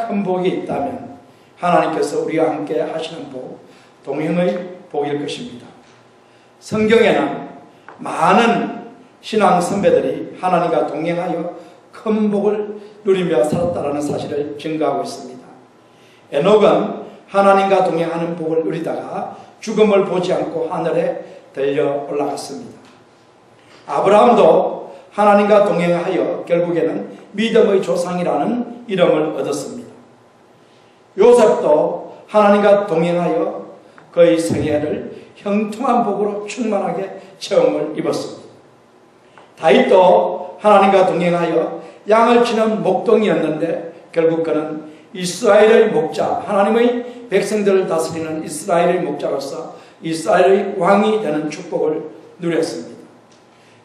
큰 복이 있다면 하나님께서 우리와 함께 하시는 복, 동행의 복일 것입니다. 성경에는 많은 신앙 선배들이 하나님과 동행하여 큰 복을 누리며 살았다는 사실을 증거하고 있습니다. 에녹은 하나님과 동행하는 복을 누리다가 죽음을 보지 않고 하늘에 들려 올라갔습니다. 아브라함도 하나님과 동행하여 결국에는 믿음의 조상이라는 이름을 얻었습니다. 요셉도 하나님과 동행하여 그의 생애를 형통한 복으로 충만하게 체험을 입었습니다. 다윗도 하나님과 동행하여 양을 치는 목동이었는데 결국 그는 이스라엘의 목자, 하나님의 백성들을 다스리는 이스라엘의 목자로서 이스라엘의 왕이 되는 축복을 누렸습니다.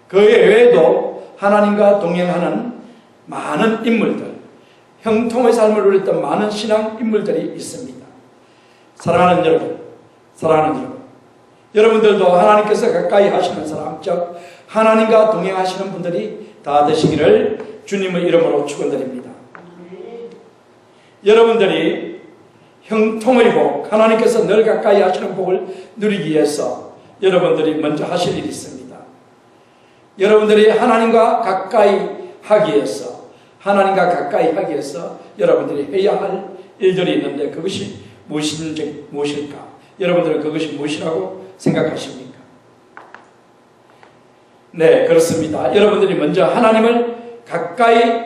그 외에도 하나님과 동행하는 많은 인물들, 형통의 삶을 누렸던 많은 신앙 인물들이 있습니다. 사랑하는 여러분, 여러분들도 하나님께서 가까이 하시는 사람, 즉 하나님과 동행하시는 분들이 다 되시기를 주님의 이름으로 축원드립니다. 여러분들이 형통의 복, 하나님께서 늘 가까이 하시는 복을 누리기 위해서 여러분들이 먼저 하실 일이 있습니다. 여러분들이 하나님과 가까이 하기 위해서 여러분들이 해야 할 일들이 있는데 그것이 무엇일까? 여러분들은 그것이 무엇이라고 생각하십니까? 네, 그렇습니다. 여러분들이 먼저 하나님을 가까이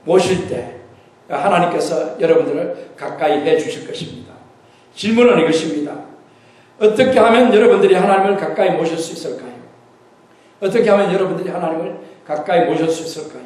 모실 때 하나님께서 여러분들을 가까이 해 주실 것입니다. 질문은 이것입니다. 어떻게 하면 여러분들이 하나님을 가까이 모실 수 있을까요? 어떻게 하면 여러분들이 하나님을 가까이 모실 수 있을까요?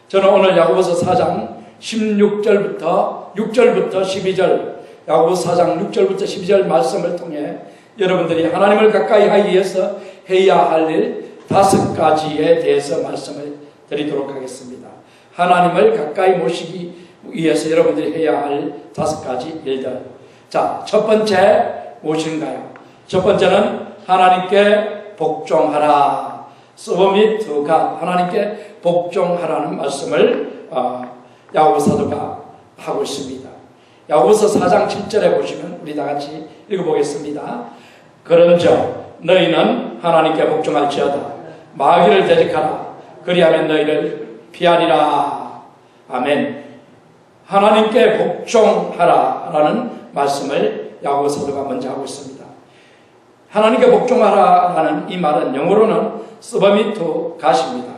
저는 오늘 야고보서 4장 6절부터 12절, 야고보서 4장 6절부터 12절 말씀을 통해 여러분들이 하나님을 가까이 하기 위해서 해야 할 일 5가지에 대해서 말씀을 드리도록 하겠습니다. 하나님을 가까이 모시기 위해서 여러분들이 해야 할 5가지 일들. 자, 첫 번째 무엇인가요? 첫 번째는 하나님께 복종하라. Submit to God. 하나님께 복종하라는 말씀을 야고보 사도가 하고 있습니다. 야고보서 4장 7절에 보시면 우리 다 같이 읽어보겠습니다. 그런즉 너희는 하나님께 복종할지어다. 마귀를 대적하라. 그리하면 너희를 피하리라. 아멘. 하나님께 복종하라라는 말씀을 야고보 사도가 먼저 하고 있습니다. 하나님께 복종하라라는 이 말은 영어로는 submit to God입니다.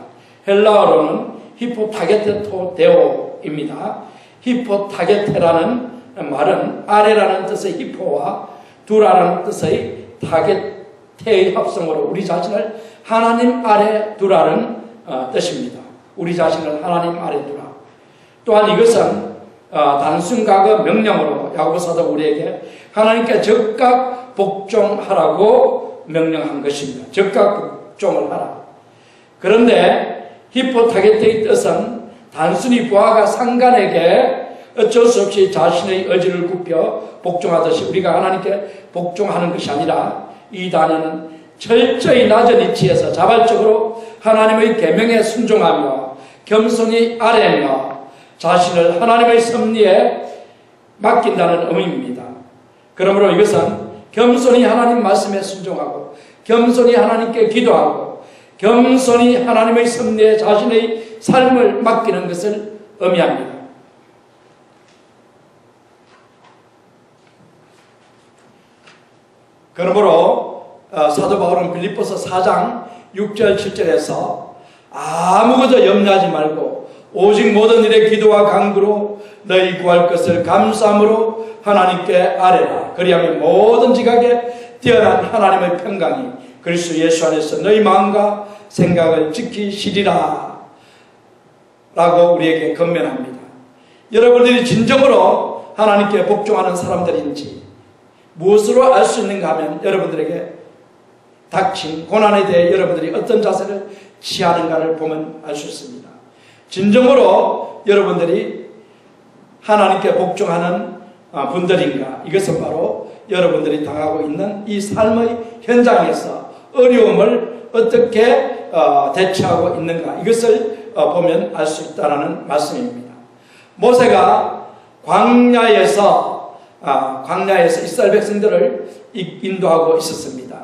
헬라어로는 히포타게테토 데오입니다. 히포타게테라는 말은 아래라는 뜻의 히포와 두라라는 뜻의 타게테의 합성으로 우리 자신을 하나님 아래 두라는 뜻입니다. 우리 자신을 하나님 아래 두라. 또한 이것은 단순 과거 명령으로 야고보 사도가 우리에게 하나님께 즉각 복종하라고 명령한 것입니다. 즉각 복종을 하라. 그런데 히포타게테의 뜻은 단순히 부하가 상관에게 어쩔 수 없이 자신의 의지를 굽혀 복종하듯이 우리가 하나님께 복종하는 것이 아니라 이 단어는 철저히 낮은 위치에서 자발적으로 하나님의 계명에 순종하며 겸손히 아뢰며 자신을 하나님의 섭리에 맡긴다는 의미입니다. 그러므로 이것은 겸손히 하나님 말씀에 순종하고 겸손히 하나님께 기도하고 겸손히 하나님의 섭리에 자신의 삶을 맡기는 것을 의미합니다. 그러므로 사도 바울은 빌립보서 4장 6절 7절에서 아무것도 염려하지 말고 오직 모든 일에 기도와 간구로 너희 구할 것을 감사함으로 하나님께 아뢰라. 그리하면 모든 지각에 뛰어난 하나님의 평강이 그리스도 예수 안에서 너희 마음과 생각을 지키시리라 라고 우리에게 권면합니다. 여러분들이 진정으로 하나님께 복종하는 사람들인지 무엇으로 알 수 있는가 하면 여러분들에게 닥친 고난에 대해 여러분들이 어떤 자세를 취하는가를 보면 알 수 있습니다. 진정으로 여러분들이 하나님께 복종하는 분들인가? 이것은 바로 여러분들이 당하고 있는 이 삶의 현장에서 어려움을 어떻게 대처하고 있는가? 이것을 보면 알 수 있다는 말씀입니다. 모세가 광야에서 이스라엘 백성들을 인도하고 있었습니다.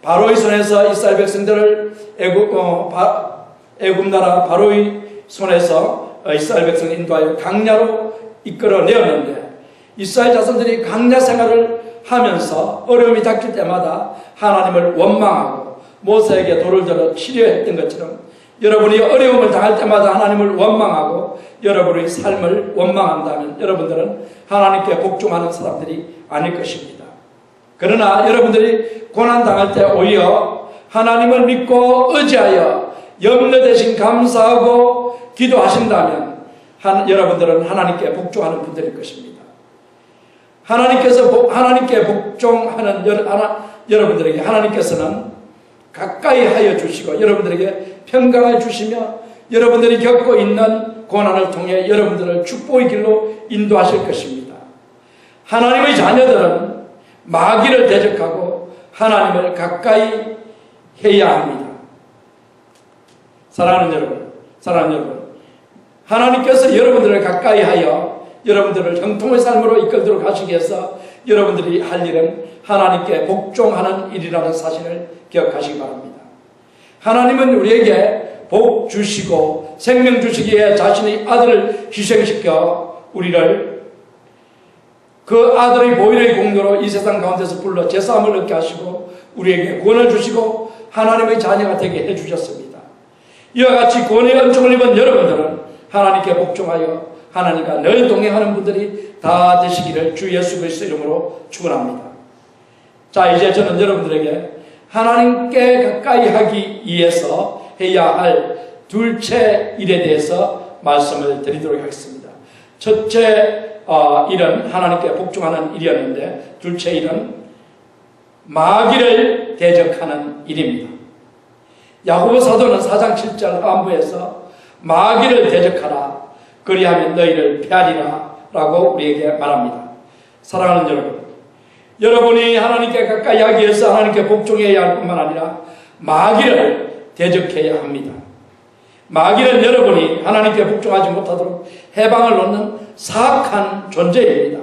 바로의 손에서 이스라엘 백성들을 애굽 나라 바로의 손에서 이스라엘 백성을 인도하여 강야로 이끌어내었는데, 이스라엘 자손들이 강야 생활을 하면서 어려움이 닥칠 때마다 하나님을 원망하고 모세에게 돌을 들어 치료했던 것처럼, 여러분이 어려움을 당할 때마다 하나님을 원망하고 여러분의 삶을 원망한다면 여러분들은 하나님께 복종하는 사람들이 아닐 것입니다. 그러나 여러분들이 고난당할 때 오히려 하나님을 믿고 의지하여 염려 대신 감사하고 기도하신다면 여러분들은 하나님께 복종하는 분들일 것입니다. 하나님께 복종하는 여러분들에게 하나님께서는 가까이 하여 주시고 여러분들에게 평강을 주시며 여러분들이 겪고 있는 고난을 통해 여러분들을 축복의 길로 인도하실 것입니다. 하나님의 자녀들은 마귀를 대적하고 하나님을 가까이 해야 합니다. 사랑하는 여러분, 하나님께서 여러분들을 가까이 하여 여러분들을 형통의 삶으로 이끌도록 하시기 위해서 여러분들이 할 일은 하나님께 복종하는 일이라는 사실을 기억하시기 바랍니다. 하나님은 우리에게 복 주시고 생명 주시기 위해 자신의 아들을 희생시켜 우리를 그 아들의 보혈의 공로로 이 세상 가운데서 불러 제사함을 얻게 하시고 우리에게 구원을 주시고 하나님의 자녀가 되게 해주셨습니다. 이와 같이 구원의 은총을 입은 여러분들은 하나님께 복종하여 하나님과 늘 동행하는 분들이 다 되시기를 주 예수 그리스도 이름으로 축원합니다. 자, 이제 저는 여러분들에게 하나님께 가까이 하기 위해서 해야 할 둘째 일에 대해서 말씀을 드리도록 하겠습니다. 첫째 일은 하나님께 복종하는 일이었는데, 둘째 일은 마귀를 대적하는 일입니다. 야고보 사도는 4장 7절 하반부에서 마귀를 대적하라, 그리하면 너희를 피하리라 라고 우리에게 말합니다. 사랑하는 여러분, 여러분이 하나님께 가까이 하기 위해서 하나님께 복종해야 할 뿐만 아니라 마귀를 대적해야 합니다. 마귀는 여러분이 하나님께 복종하지 못하도록 해방을 놓는 사악한 존재입니다.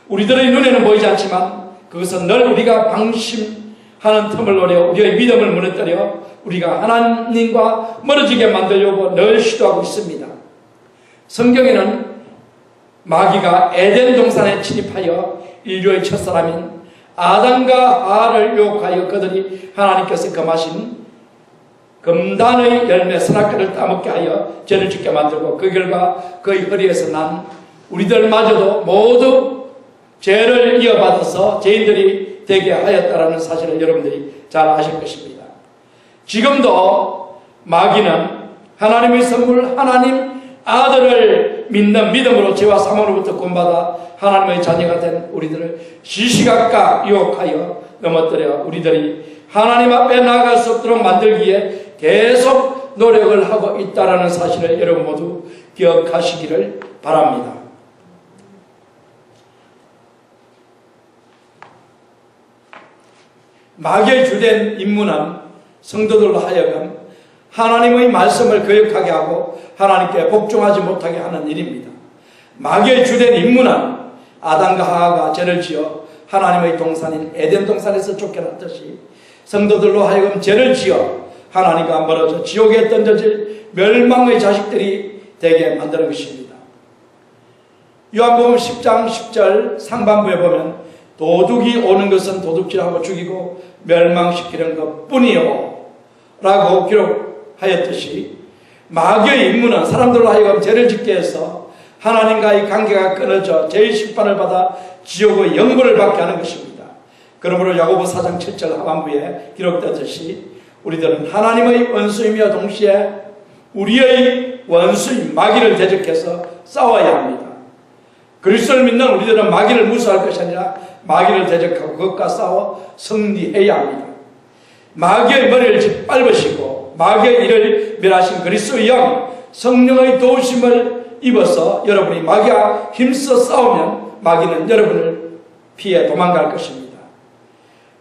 우리들의 눈에는 보이지 않지만 그것은 늘 우리가 방심하는 틈을 노려 우리의 믿음을 무너뜨려 우리가 하나님과 멀어지게 만들려고 늘 시도하고 있습니다. 성경에는 마귀가 에덴 동산에 침입하여 인류의 첫사람인 아담과 하와를 유혹하여 그들이 하나님께서 금하신 금단의 열매 선악과를 따먹게 하여 죄를 짓게 만들고 그 결과 그의 허리에서 난 우리들마저도 모두 죄를 이어받아서 죄인들이 되게 하였다라는 사실을 여러분들이 잘 아실 것입니다. 지금도 마귀는 하나님의 선물 하나님 아들을 믿는 믿음으로 죄와 사망으로부터 구원받아 하나님의 자녀가 된 우리들을 시시각각 유혹하여 넘어뜨려 우리들이 하나님 앞에 나아갈 수 없도록 만들기에 계속 노력을 하고 있다는 사실을 여러분 모두 기억하시기를 바랍니다. 마귀의 주된 임무는 성도들로 하여금 하나님의 말씀을 거역하게 하고 하나님께 복종하지 못하게 하는 일입니다. 마귀의 주된 임무는 아담과 하와가 죄를 지어 하나님의 동산인 에덴 동산에서 쫓겨났듯이 성도들로 하여금 죄를 지어 하나님과 멀어져 지옥에 던져질 멸망의 자식들이 되게 만드는 것입니다. 요한복음 10장 10절 상반부에 보면 도둑이 오는 것은 도둑질하고 죽이고 멸망시키는 것뿐이요 라고 기록하였듯이 마귀의 임무는 사람들로 하여금 죄를 짓게 해서 하나님과의 관계가 끊어져 죄의 심판을 받아 지옥의 영벌을 받게 하는 것입니다. 그러므로 야고보 4장 7절 하반부에 기록되었듯이 우리들은 하나님의 원수이며 동시에 우리의 원수인 마귀를 대적해서 싸워야 합니다. 그리스도를 믿는 우리들은 마귀를 무서워할 것이 아니라 마귀를 대적하고 그것과 싸워 승리해야 합니다. 마귀의 머리를 짓밟으시고 마귀의 일을 멸하신 그리스도의 영 성령의 도우심을 입어서 여러분이 마귀와 힘써 싸우면 마귀는 여러분을 피해 도망갈 것입니다.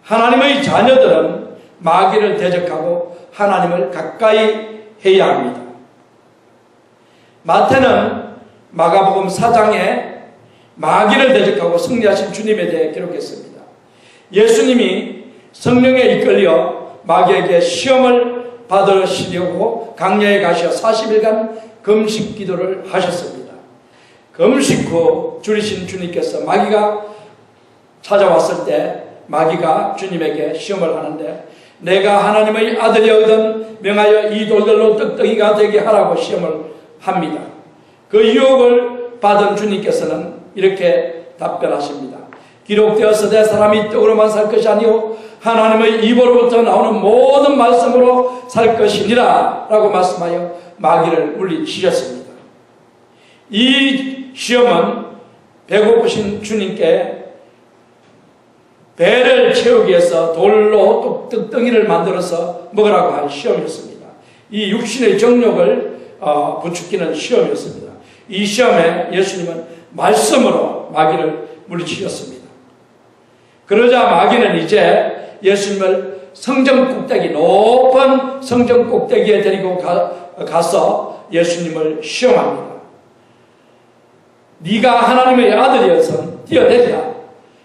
하나님의 자녀들은 마귀를 대적하고 하나님을 가까이 해야 합니다. 마태는 마가복음 4장에 마귀를 대적하고 승리하신 주님에 대해 기록했습니다. 예수님이 성령에 이끌려 마귀에게 시험을 받으시려고 강야에 가셔 40일간 금식 기도를 하셨습니다. 금식 후 줄이신 주님께서 마귀가 찾아왔을 때 마귀가 주님에게 시험을 하는데 내가 하나님의 아들이거든 명하여 이 돌들로 떡떡이가 되게 하라고 시험을 합니다. 그 유혹을 받은 주님께서는 이렇게 답변하십니다. 기록되었으되 사람이 떡으로만 살 것이 아니오 하나님의 입으로부터 나오는 모든 말씀으로 살 것이니라 라고 말씀하여 마귀를 물리치셨습니다. 이 시험은 배고프신 주님께 배를 채우기 위해서 돌로 떡덩이를 만들어서 먹으라고 한 시험이었습니다. 이 육신의 정욕을 부추기는 시험이었습니다. 이 시험에 예수님은 말씀으로 마귀를 물리치셨습니다. 그러자 마귀는 이제 예수님을 성전 꼭대기, 높은 성전 꼭대기에 데리고 가서 예수님을 시험합니다. 네가 하나님의 아들이어서 뛰어내리라.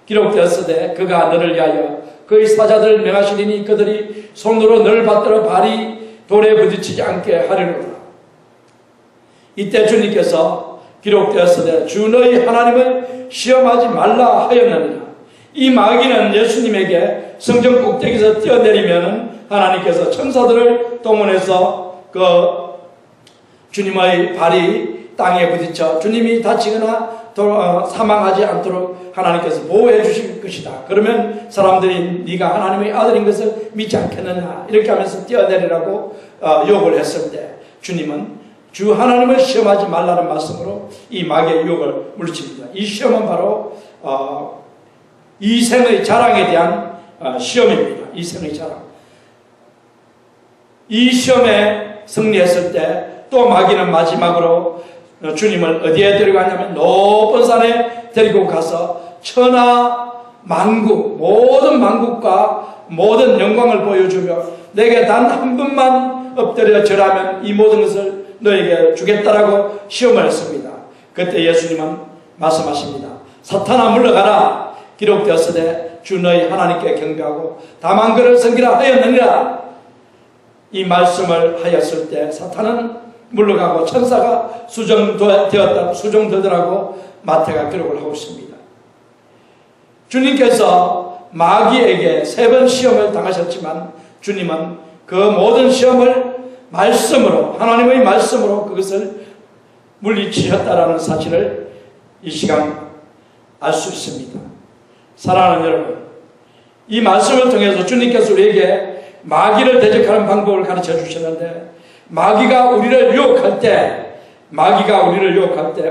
기록되었으되 그가 너를 위하여 그의 사자들을 명하시리니 그들이 손으로 너를 받들어 발이 돌에 부딪히지 않게 하리로다. 이때 주님께서 기록되었으되 주 너희 하나님을 시험하지 말라 하였느니라. 이 마귀는 예수님에게 성전 꼭대기에서 뛰어내리면 하나님께서 천사들을 동원해서 그 주님의 발이 땅에 부딪혀 주님이 다치거나 사망하지 않도록 하나님께서 보호해 주실 것이다. 그러면 사람들이 네가 하나님의 아들인 것을 믿지 않겠느냐 이렇게 하면서 뛰어내리라고 유혹을 했을 때 주님은 주 하나님을 시험하지 말라는 말씀으로 이 마귀의 유혹을 물리칩니다. 이 시험은 바로 이생의 자랑에 대한 시험입니다. 이생의 자랑. 이 시험에 승리했을 때 또 마귀는 마지막으로 주님을 어디에 데려가냐면 높은 산에 데리고 가서 천하 만국 모든 만국과 모든 영광을 보여주며 내게 단 한 번만 엎드려 절하면 이 모든 것을 너에게 주겠다라고 시험을 했습니다. 그때 예수님은 말씀하십니다. 사탄아 물러가라. 기록되었으되 주 너희 하나님께 경배하고 다만 그를 섬기라 하였느니라. 이 말씀을 하였을 때 사탄은 물러가고 천사가 수정되더라고 마태가 기록을 하고 있습니다. 주님께서 마귀에게 3번 시험을 당하셨지만 주님은 그 모든 시험을 말씀으로 하나님의 말씀으로 그것을 물리치셨다라는 사실을 이 시간 알 수 있습니다. 사랑하는 여러분, 이 말씀을 통해서 주님께서 우리에게 마귀를 대적하는 방법을 가르쳐 주셨는데 마귀가 우리를 유혹할 때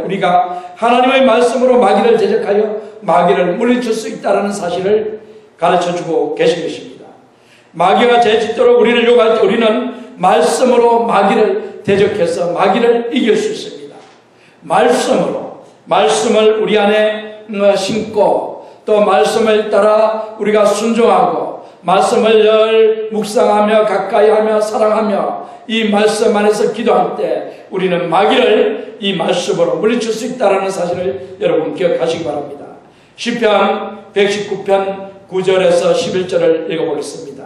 우리가 하나님의 말씀으로 마귀를 대적하여 마귀를 물리칠 수 있다는 사실을 가르쳐주고 계신 것입니다. 마귀가 제짓도록 우리를 유혹할 때 우리는 말씀으로 마귀를 대적해서 마귀를 이길 수 있습니다. 말씀을 우리 안에 심고 또 말씀을 따라 우리가 순종하고 말씀을 늘 묵상하며 가까이하며 사랑하며 이 말씀 안에서 기도할 때 우리는 마귀를 이 말씀으로 물리칠 수 있다는 사실을 여러분 기억하시기 바랍니다. 시편 119편 9절에서 11절을 읽어보겠습니다.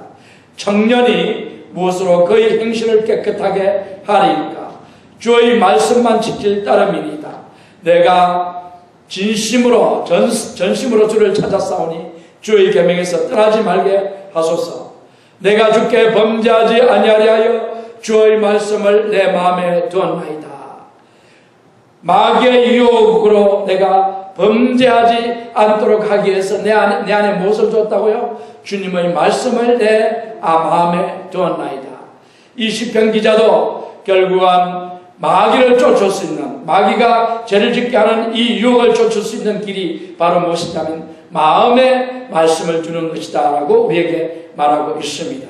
청년이 무엇으로 그의 행실을 깨끗하게 하리이까 주의 말씀만 지킬 따름이니이다. 내가 전심으로 주를 찾았사오니 주의 계명에서 떠나지 말게 하소서. 내가 주께 범죄하지 아니하려 하여 주의 말씀을 내 마음에 두었나이다. 마귀의 유혹으로 내가 범죄하지 않도록 하기 위해서 내 안에 무엇을 줬다고요? 주님의 말씀을 내 마음에 두었나이다. 이 시편 기자도 결국은 마귀를 쫓을 수 있는, 마귀가 죄를 짓게 하는 이 유혹을 쫓을 수 있는 길이 바로 무엇이냐면 마음에 말씀을 주는 것이다 라고 우리에게 말하고 있습니다.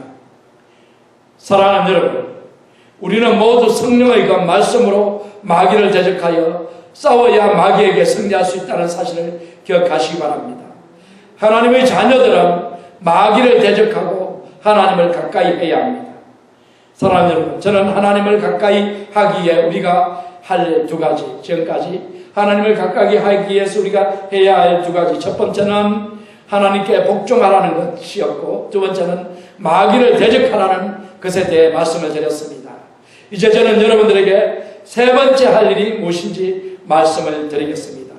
사랑하는 여러분, 우리는 모두 성령의 그 말씀으로 마귀를 대적하여 싸워야 마귀에게 승리할 수 있다는 사실을 기억하시기 바랍니다. 하나님의 자녀들은 마귀를 대적하고 하나님을 가까이 해야 합니다. 사랑하는 여러분, 저는 하나님을 가까이 하기에 우리가 할 2가지, 지금까지 하나님을 가까이 하기 위해서 우리가 해야 할 두 가지. 첫 번째는 하나님께 복종하라는 것이었고, 두 번째는 마귀를 대적하라는 것에 대해 말씀을 드렸습니다. 이제 저는 여러분들에게 세 번째 할 일이 무엇인지 말씀을 드리겠습니다.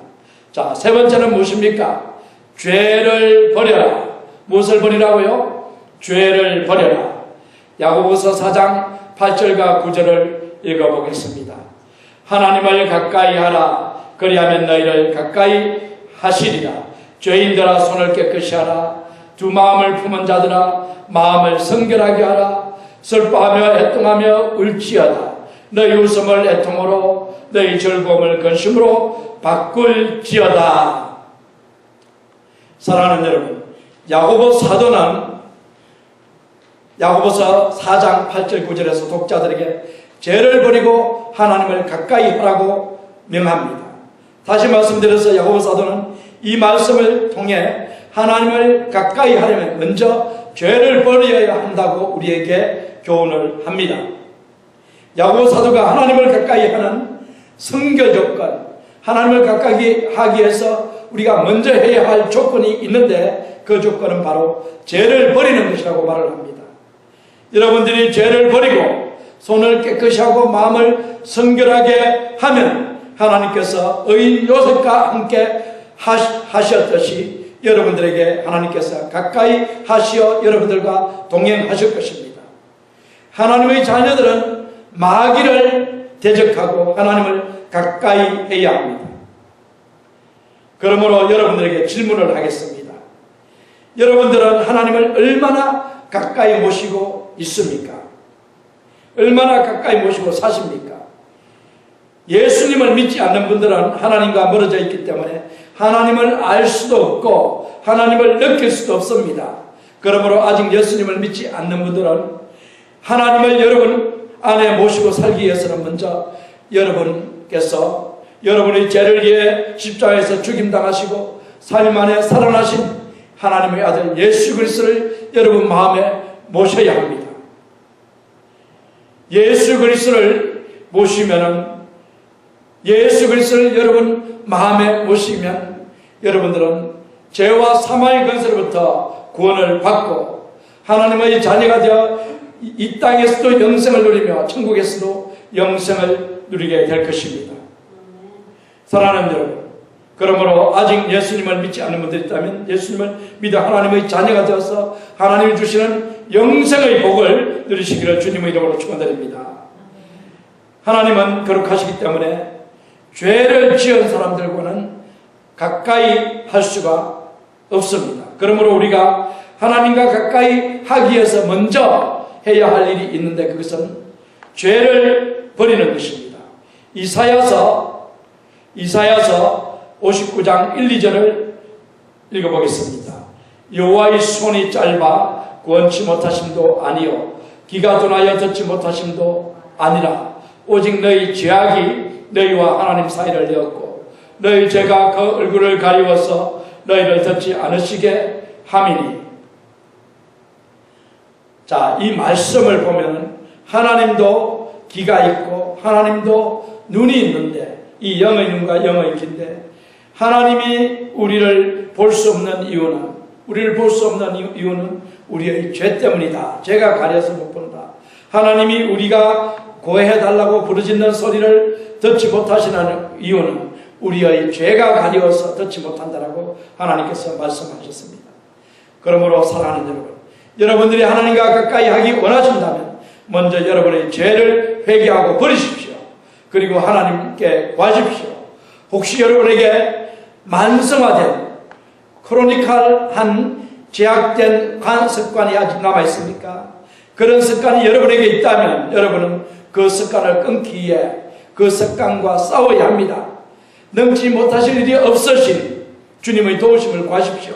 자, 세 번째는 무엇입니까? 죄를 버려라. 무엇을 버리라고요? 죄를 버려라. 야고보서 4장 8절과 9절을 읽어보겠습니다. 하나님을 가까이 하라. 그리하면 너희를 가까이 하시리라. 죄인들아 손을 깨끗이 하라. 두 마음을 품은 자들아 마음을 성결하게 하라. 슬퍼하며 애통하며 울지어다. 너희 웃음을 애통으로 너희 즐거움을 근심으로 바꿀지어다. 사랑하는 여러분, 야고보 사도는 야고보서 4장 8절 9절에서 독자들에게 죄를 버리고 하나님을 가까이 하라고 명합니다. 다시 말씀드려서 야고보 사도는 이 말씀을 통해 하나님을 가까이 하려면 먼저 죄를 버려야 한다고 우리에게 교훈을 합니다. 야고보 사도가 하나님을 가까이 하는 선결 조건, 하나님을 가까이 하기 위해서 우리가 먼저 해야 할 조건이 있는데 그 조건은 바로 죄를 버리는 것이라고 말을 합니다. 여러분들이 죄를 버리고 손을 깨끗이 하고 마음을 성결하게 하면 하나님께서 의인 요셉과 함께 하셨듯이 여러분들에게 하나님께서 가까이 하시어 여러분들과 동행하실 것입니다. 하나님의 자녀들은 마귀를 대적하고 하나님을 가까이 해야 합니다. 그러므로 여러분들에게 질문을 하겠습니다. 여러분들은 하나님을 얼마나 가까이 모시고 있습니까? 얼마나 가까이 모시고 사십니까? 예수님을 믿지 않는 분들은 하나님과 멀어져 있기 때문에 하나님을 알 수도 없고 하나님을 느낄 수도 없습니다. 그러므로 아직 예수님을 믿지 않는 분들은 하나님을 여러분 안에 모시고 살기 위해서는 먼저 여러분께서 여러분의 죄를 위해 십자가에서 죽임당하시고 3일 만에 살아나신 하나님의 아들 예수 그리스도를 여러분 마음에 모셔야 합니다. 예수 그리스도를 모시면은 예수 그리스도를 여러분 마음에 모시면 여러분들은 죄와 사망의 권세로부터 구원을 받고 하나님의 자녀가 되어 이 땅에서도 영생을 누리며 천국에서도 영생을 누리게 될 것입니다. 사랑하는 여러분, 그러므로 아직 예수님을 믿지 않는 분들이 있다면 예수님을 믿어 하나님의 자녀가 되어서 하나님이 주시는 영생의 복을 누리시기를 주님의 이름으로 축원드립니다. 하나님은 거룩하시기 때문에 죄를 지은 사람들과는 가까이 할 수가 없습니다. 그러므로 우리가 하나님과 가까이 하기 위해서 먼저 해야 할 일이 있는데 그것은 죄를 버리는 것입니다. 이사야서 59장 1, 2절을 읽어보겠습니다. 여호와의 손이 짧아 구원치 못하심도 아니요 귀가 둔하여 듣지 못하심도 아니라 오직 너희 죄악이 너희와 하나님 사이를 내었고 너희 죄가 그 얼굴을 가리워서 너희를 듣지 않으시게 함이니. 자, 이 말씀을 보면 하나님도 귀가 있고 하나님도 눈이 있는데 이 영의 눈과 영의 귀인데 하나님이 우리를 볼 수 없는 이유는 우리의 죄 때문이다. 죄가 가려서 못 본다. 하나님이 우리가 구해달라고 부르짖는 소리를 듣지 못하시는 이유는 우리의 죄가 가려워서 듣지 못한다라고 하나님께서 말씀하셨습니다. 그러므로 사랑하는 여러분, 여러분들이 하나님과 가까이 하기 원하신다면 먼저 여러분의 죄를 회개하고 버리십시오. 그리고 하나님께 구하십시오. 혹시 여러분에게 만성화된 크로니컬한 제약된 습관이 아직 남아있습니까? 그런 습관이 여러분에게 있다면 여러분은 그 습관을 끊기 위해 그 습관과 싸워야 합니다. 넘지 못하실 일이 없으신 주님의 도우심을 구하십시오.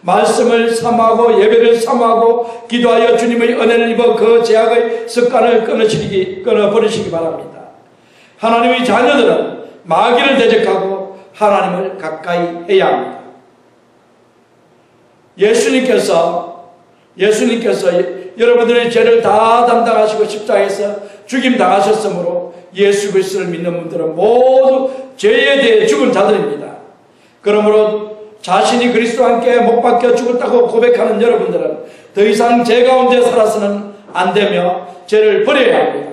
말씀을 삼하고 예배를 삼하고 기도하여 주님의 은혜를 입어 그 제약의 습관을 끊어버리시기 바랍니다. 하나님의 자녀들은 마귀를 대적하고 하나님을 가까이 해야 합니다. 예수님께서 여러분들의 죄를 다 담당하시고 십자가에서 죽임 당하셨으므로 예수 그리스도를 믿는 분들은 모두 죄에 대해 죽은 자들입니다. 그러므로 자신이 그리스도와 함께 못 박혀 죽었다고 고백하는 여러분들은 더 이상 죄 가운데 살아서는 안 되며 죄를 버려야 합니다.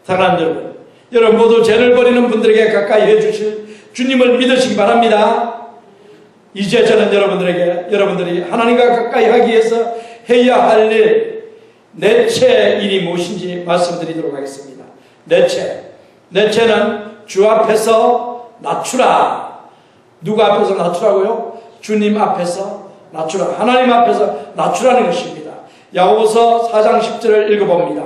사랑하는 여러분, 여러분 모두 죄를 버리는 분들에게 가까이 해주실 주님을 믿으시기 바랍니다. 이제 저는 여러분들이 하나님과 가까이 하기 위해서 해야 할 일, 넷째 일이 무엇인지 말씀드리도록 하겠습니다. 넷째는 주 앞에서 낮추라. 누가 앞에서 낮추라고요? 주님 앞에서 낮추라. 하나님 앞에서 낮추라는 것입니다. 야고보서 4장 10절을 읽어봅니다.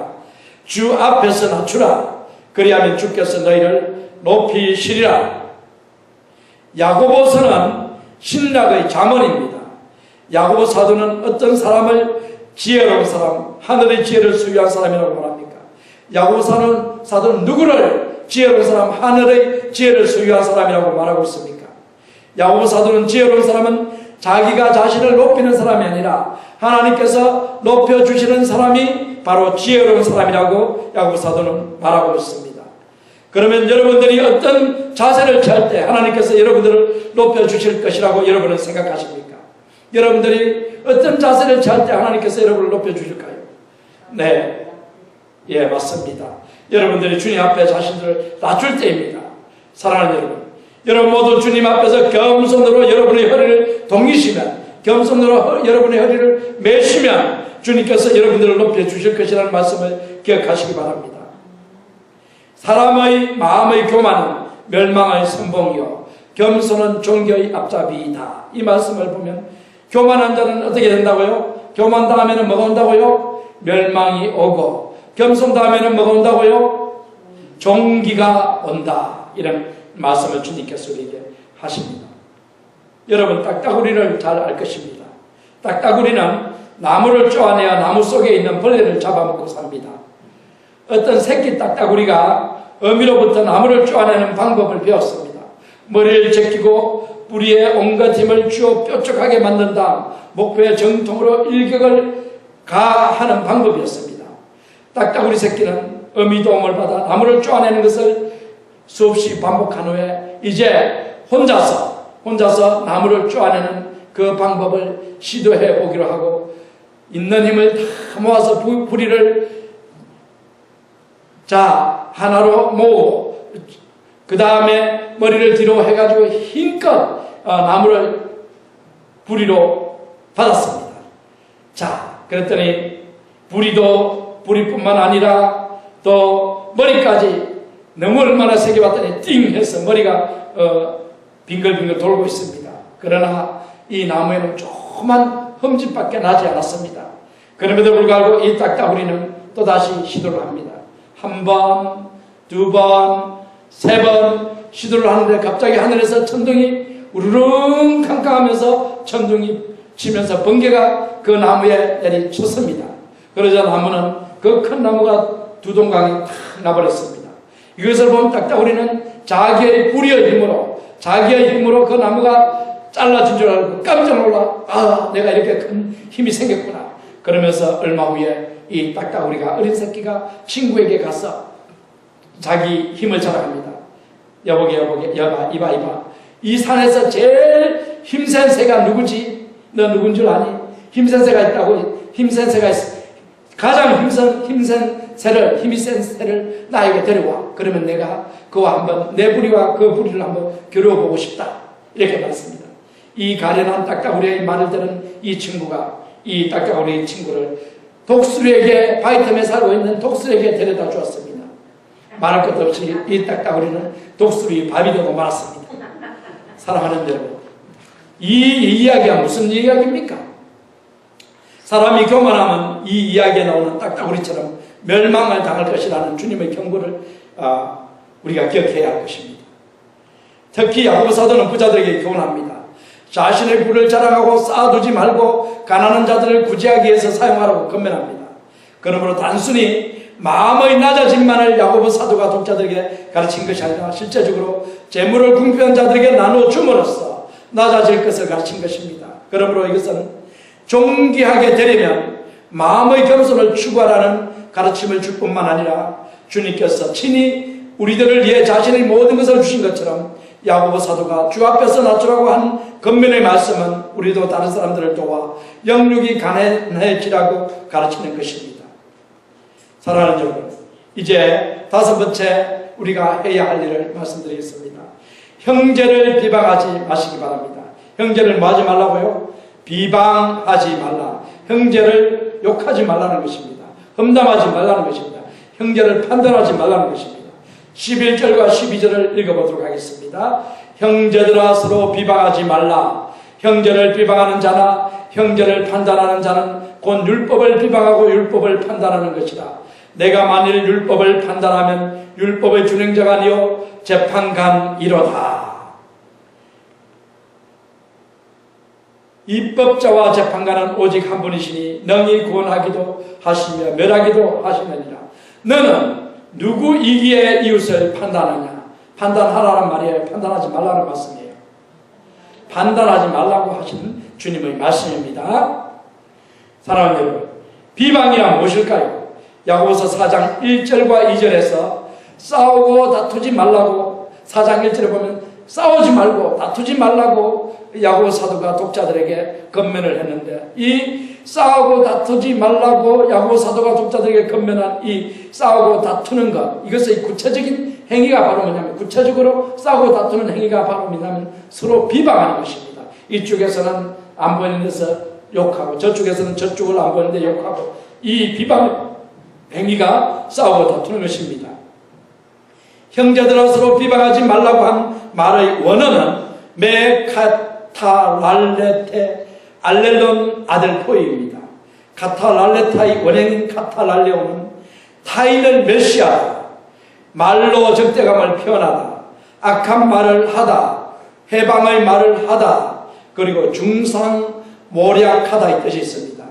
주 앞에서 낮추라. 그리하면 주께서 너희를 높이시리라. 야고보서는 신학의 자문입니다. 야고보 사도는 어떤 사람을 지혜로운 사람, 하늘의 지혜를 소유한 사람이라고 말합니까? 야고보 사도는 누구를 지혜로운 사람, 하늘의 지혜를 소유한 사람이라고 말하고 있습니까? 야고보 사도는 지혜로운 사람은 자기가 자신을 높이는 사람이 아니라 하나님께서 높여주시는 사람이 바로 지혜로운 사람이라고 야고보 사도는 말하고 있습니다. 그러면 여러분들이 어떤 자세를 취할 때 하나님께서 여러분들을 높여주실 것이라고 여러분은 생각하십니까? 여러분들이 어떤 자세를 취할 때 하나님께서 여러분을 높여주실까요? 네, 예, 맞습니다. 여러분들이 주님 앞에 자신들을 낮출 때입니다. 사랑하는 여러분 모두 주님 앞에서 겸손으로 여러분의 허리를 동이시면, 겸손으로 여러분의 허리를 매시면 주님께서 여러분들을 높여주실 것이라는 말씀을 기억하시기 바랍니다. 사람의 마음의 교만은 멸망의 선봉이요 겸손은 존귀의 앞잡이이다. 이 말씀을 보면 교만한 자는 어떻게 된다고요? 교만당하면 뭐가 온다고요? 멸망이 오고, 겸손당하면 뭐가 온다고요? 존귀가 온다. 이런 말씀을 주님께서 우리에게 하십니다. 여러분, 딱따구리를 잘 알 것입니다. 딱따구리는 나무를 쪼아내야 나무 속에 있는 벌레를 잡아먹고 삽니다. 어떤 새끼 딱따구리가 어미로부터 나무를 쪼아내는 방법을 배웠습니다. 머리를 제끼고 뿌리에 온갖 힘을 주어 뾰족하게 만든 다음 목표의 정통으로 일격을 가하는 방법이었습니다. 딱따구리 새끼는 어미 도움을 받아 나무를 쪼아내는 것을 수없이 반복한 후에 이제 혼자서 나무를 쪼아내는 그 방법을 시도해 보기로 하고 있는 힘을 다 모아서 부리를 하나로 모으고 그 다음에 머리를 뒤로 해가지고 힘껏 나무를 부리로 받았습니다. 그랬더니 부리뿐만 아니라 또 머리까지 너무 얼마나 세게 봤더니 띵 해서 머리가 빙글빙글 돌고 있습니다. 그러나 이 나무에는 조그만 흠집밖에 나지 않았습니다. 그럼에도 불구하고 이 딱따구리는 또다시 시도를 합니다. 한 번, 두 번, 세 번 시도를 하는데 갑자기 하늘에서 천둥이 우르릉 캄캄하면서 천둥이 치면서 번개가 그 나무에 내리쳤습니다. 그러자 나무는 그 큰 나무가 두 동강이 탁 나버렸습니다. 이것을 보면 딱따구리는 자기의 불의의 힘으로 그 나무가 잘라진 줄 알고 깜짝 놀라 내가 이렇게 큰 힘이 생겼구나. 그러면서 얼마 후에 이 딱따구리가 어린 새끼가 친구에게 가서 자기 힘을 자랑합니다. 여봐, 이봐. 이 산에서 제일 힘센 새가 누구지? 너 누군 줄 아니? 힘센 새가 있다고. 힘센 새가 있어. 가장 힘이 센 새를 나에게 데려와. 그러면 내가 그와 한번 내 부리와 그 부리를 한번 겨루어보고 싶다. 이렇게 말했습니다. 이 가련한 딱따구리의 말을 들은 이 친구가 이 딱따구리의 친구를 독수리에게 바이텀에 살고 있는 독수리에게 데려다 주었습니다. 말할 것도 없이 이 딱따구리는 독수리 밥이 되고 말았습니다. 사랑하는 여러분, 이 이야기가 무슨 이야기입니까? 사람이 교만하면 이 이야기에 나오는 딱따구리처럼 멸망을 당할 것이라는 주님의 경고를 우리가 기억해야 할 것입니다. 특히 야고보 사도는 부자들에게 교훈합니다. 자신의 부를 자랑하고 쌓아두지 말고 가난한 자들을 구제하기 위해서 사용하라고 권면합니다. 그러므로 단순히 마음의 낮아짐만을 야고보 사도가 독자들에게 가르친 것이 아니라 실제적으로 재물을 궁핍한 자들에게 나누어 줌으로써 낮아질 것을 가르친 것입니다. 그러므로 이것은 존귀하게 되려면 마음의 겸손을 추구하라는 가르침을 줄 뿐만 아니라 주님께서 친히 우리들을 위해 자신의 모든 것을 주신 것처럼 야고보 사도가 주 앞에서 낮추라고 한 권면의 말씀은 우리도 다른 사람들을 도와 영육이 가난해지라고 가르치는 것입니다. 사랑하는 여러분, 이제 다섯 번째 우리가 해야 할 일을 말씀드리겠습니다. 형제를 비방하지 마시기 바랍니다. 형제를 뭐 하지 말라고요? 비방하지 말라. 형제를 욕하지 말라는 것입니다. 험담하지 말라는 것입니다. 형제를 판단하지 말라는 것입니다. 11절과 12절을 읽어보도록 하겠습니다. 형제들아 서로 비방하지 말라. 형제를 비방하는 자나 형제를 판단하는 자는 곧 율법을 비방하고 율법을 판단하는 것이라. 내가 만일 율법을 판단하면 율법의 준행자가 아니요 재판관이로다. 입법자와 재판관은 오직 한 분이시니 능히 구원하기도 하시며 멸하기도 하시느니라. 너는 누구이기에 이웃을 판단하냐? 판단하라는 말이에요. 판단하지 말라는 말씀이에요. 판단하지 말라고 하시는 주님의 말씀입니다. 사랑하는 여러분, 비방이란 무엇일까요? 야고보서 4장 1절과 2절에서 싸우고 다투지 말라고, 4장 1절에 보면 싸우지 말고 다투지 말라고 야고보 사도가 독자들에게 권면을 했는데, 이 싸우고 다투지 말라고 야고보 사도가 독자들에게 권면한 이 싸우고 다투는 것, 이것의 구체적인 행위가 바로 뭐냐면, 구체적으로 싸우고 다투는 행위가 바로 뭐냐면 서로 비방하는 것입니다. 이쪽에서는 안 보이는 데서 욕하고 저쪽에서는 저쪽을 안 보이는데 욕하고, 이 비방 행위가 싸우고 다투는 것입니다. 형제들아 서로 비방하지 말라고 한 말의 원어는 메카타랄레테 알렐론 아델포이입니다. 카타랄레타의 원형인 카타랄레오는 타인을 멸시하다, 말로 적대감을 표현하다, 악한 말을 하다, 해방의 말을 하다, 그리고 중상모략하다 이 뜻이 있습니다.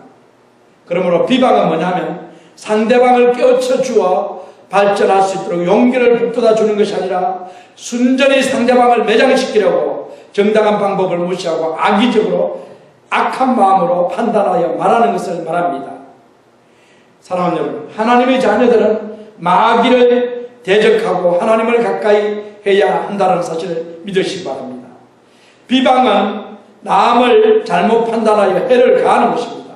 그러므로 비방은 뭐냐면 상대방을 깨우쳐 주어 발전할 수 있도록 용기를 북돋아 주는 것이 아니라 순전히 상대방을 매장시키려고 정당한 방법을 무시하고 악의적으로 악한 마음으로 판단하여 말하는 것을 말합니다. 사랑하는 여러분, 하나님의 자녀들은 마귀를 대적하고 하나님을 가까이 해야 한다는 사실을 믿으시기 바랍니다. 비방은 남을 잘못 판단하여 해를 가하는 것입니다.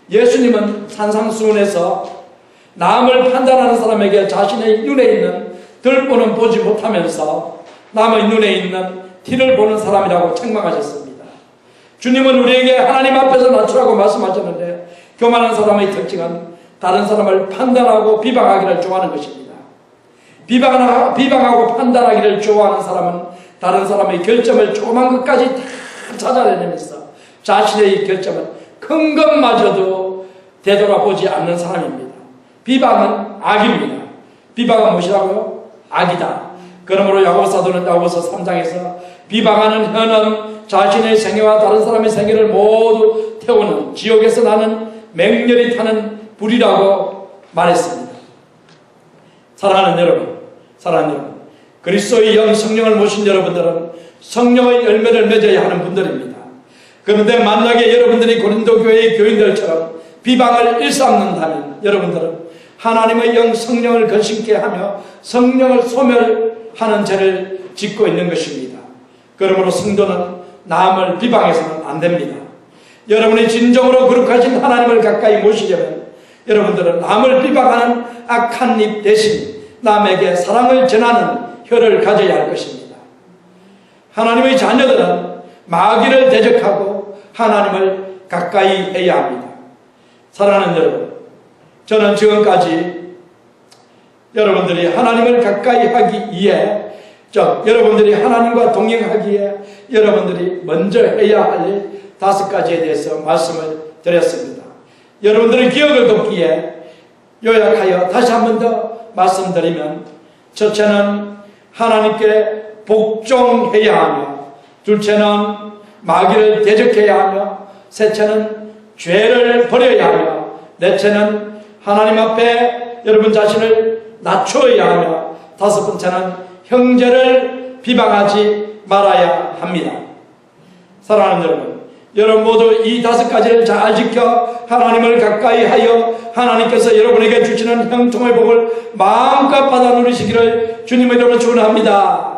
예수님은 산상수훈에서 남을 판단하는 사람에게 자신의 눈에 있는 들보는 보지 못하면서 남의 눈에 있는 티를 보는 사람이라고 책망하셨습니다. 주님은 우리에게 하나님 앞에서 낮추라고 말씀하셨는데, 교만한 사람의 특징은 다른 사람을 판단하고 비방하기를 좋아하는 것입니다. 비방하고 판단하기를 좋아하는 사람은 다른 사람의 결점을 조그만 것까지 다 찾아내면서 자신의 결점은 큰 것마저도 되돌아보지 않는 사람입니다. 비방은 악입니다. 비방은 무엇이라고요? 악이다. 그러므로 야고보 사도는 야고보서 3장에서 비방하는 혀는 자신의 생애와 다른 사람의 생애를 모두 태우는 지옥에서 나는 맹렬히 타는 불이라고 말했습니다. 사랑하는 여러분, 그리스도의 영 성령을 모신 여러분들은 성령의 열매를 맺어야 하는 분들입니다. 그런데 만약에 여러분들이 고린도 교회의 교인들처럼 비방을 일삼는다면 여러분들은 하나님의 영 성령을 거신케 하며 성령을 소멸하는 죄를 짓고 있는 것입니다. 그러므로 성도는 남을 비방해서는 안 됩니다. 여러분이 진정으로 거룩하신 하나님을 가까이 모시려면 여러분들은 남을 비방하는 악한 입 대신 남에게 사랑을 전하는 혀를 가져야 할 것입니다. 하나님의 자녀들은 마귀를 대적하고 하나님을 가까이 해야 합니다. 사랑하는 여러분, 저는 지금까지 여러분들이 하나님을 가까이 하기 위해, 여러분들이 하나님과 동행하기에 여러분들이 먼저 해야 할 5가지에 대해서 말씀을 드렸습니다. 여러분들의 기억을 돕기에 요약하여 다시 한 번 더 말씀드리면, 첫째는 하나님께 복종해야 하며, 둘째는 마귀를 대적해야 하며, 셋째는 죄를 버려야 하며, 넷째는 하나님 앞에 여러분 자신을 낮추어야 하며, 다섯 번째는 형제를 비방하지 말아야 합니다. 사랑하는 여러분, 여러분 모두 이 5가지를 잘 지켜 하나님을 가까이 하여 하나님께서 여러분에게 주시는 형통의 복을 마음껏 받아 누리시기를 주님의 이름으로 축원합니다.